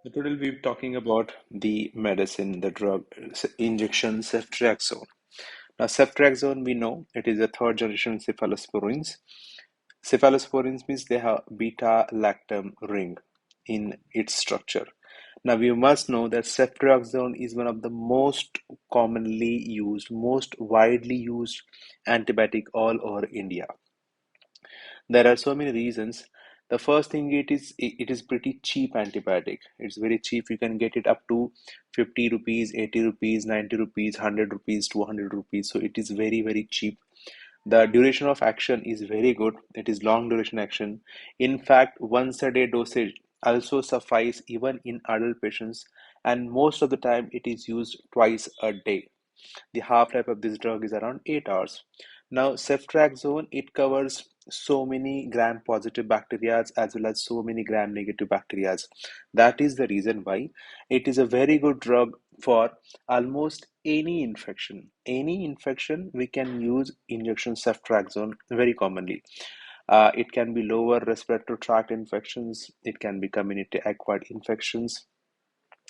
So today we'll be talking about the medicine, the drug injection ceftriaxone. Now, ceftriaxone, we know it is a third generation cephalosporins. Cephalosporins means they have beta lactam ring in its structure. Now, we must know that ceftriaxone is one of the most commonly used, most widely used antibiotic all over India. There are so many reasons. The first thing, it is pretty cheap antibiotic. It's very cheap. You can get it up to 50 rupees, 80 rupees, 90 rupees, 100 rupees, 200 rupees. So it is very, very cheap. The duration of action is very good. It is long duration action. In fact, once a day dosage also suffice even in adult patients, and most of the time it is used twice a day. The half-life of this drug is around 8 hours. Now, ceftriaxone, it covers so many gram-positive bacteria as well as so many gram-negative bacteria. That is the reason why it is a very good drug for almost any infection. Any infection, we can use injection ceftriaxone very commonly. It can be lower respiratory tract infections. It can be community acquired infections.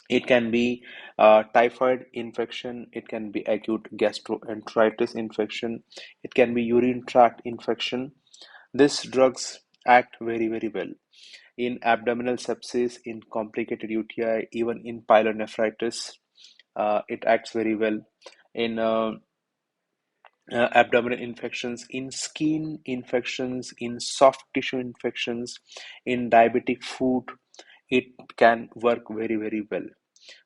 It can be typhoid infection, it can be acute gastroenteritis infection, it can be urine tract infection. These drugs act very, very well in abdominal sepsis, in complicated UTI, even in pyelonephritis. It acts very well in abdominal infections, in skin infections, in soft tissue infections, in diabetic foot. It can work very, very well.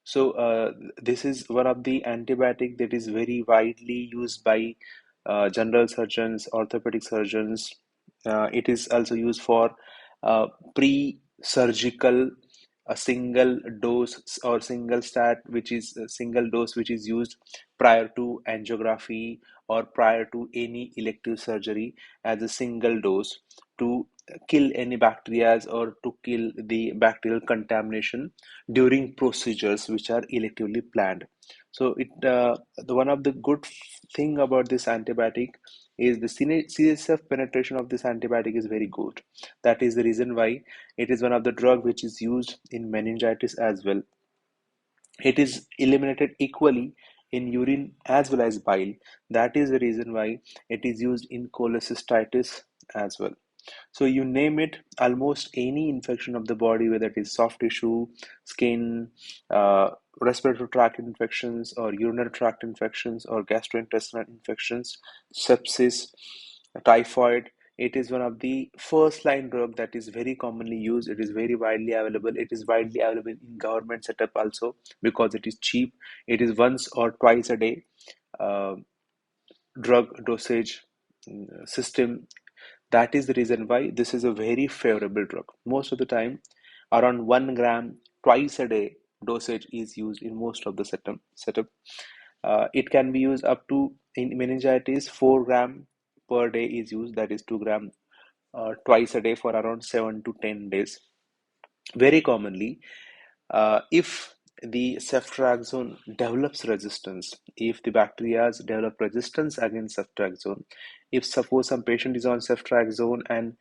So this is one of the antibiotic that is very widely used by general surgeons, orthopedic surgeons. It is also used for pre-surgical a single dose or single stat, which is a single dose which is used prior to angiography or prior to any elective surgery as a single dose to kill any bacteria or to kill the bacterial contamination during procedures which are electively planned. So the one of the good thing about this antibiotic is the CSF penetration of this antibiotic is very good. That is the reason why it is one of the drug which is used in meningitis as well. It is eliminated equally in urine as well as bile. That is the reason why it is used in cholecystitis as well. So you name it, almost any infection of the body, whether it is soft tissue, skin, uh, respiratory tract infections, or urinary tract infections, or gastrointestinal infections, sepsis, typhoid. It is one of the first line drug that is very commonly used. It is very widely available. It is widely available in government setup also because it is cheap. It is once or twice a day uh, drug dosage system. That is the reason why this is a very favorable drug. Most of the time, around 1 gram twice a day dosage is used in most of the setup. It can be used up to, in meningitis, 4 gram per day is used, that is 2 gram twice a day for around 7 to 10 days. Very commonly, if the ceftriaxone develops resistance, if the bacteria develop resistance against ceftriaxone, if suppose some patient is on ceftriaxone and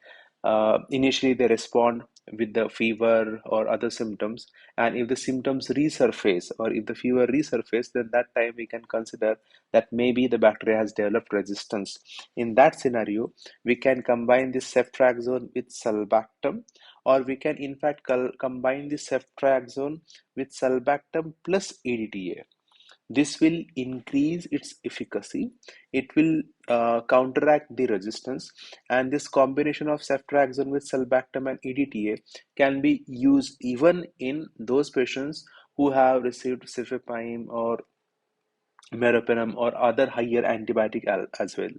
initially they respond with the fever or other symptoms, and if the symptoms resurface or if the fever resurface, then that time we can consider that maybe the bacteria has developed resistance. In that scenario, we can combine this ceftriaxone with sulbactam, or we can in fact combine the ceftriaxone with sulbactam plus EDTA. This will increase its efficacy. It will counteract the resistance, and this combination of ceftriaxone with sulbactam and EDTA can be used even in those patients who have received cefepime or meropenem or other higher antibiotic as well.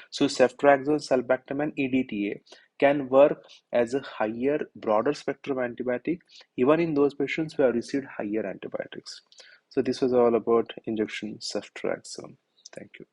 So ceftriaxone, sulbactam, and EDTA can work as a higher, broader spectrum antibiotic even in those patients who have received higher antibiotics. So this was all about injection ceftriaxone. Thank you.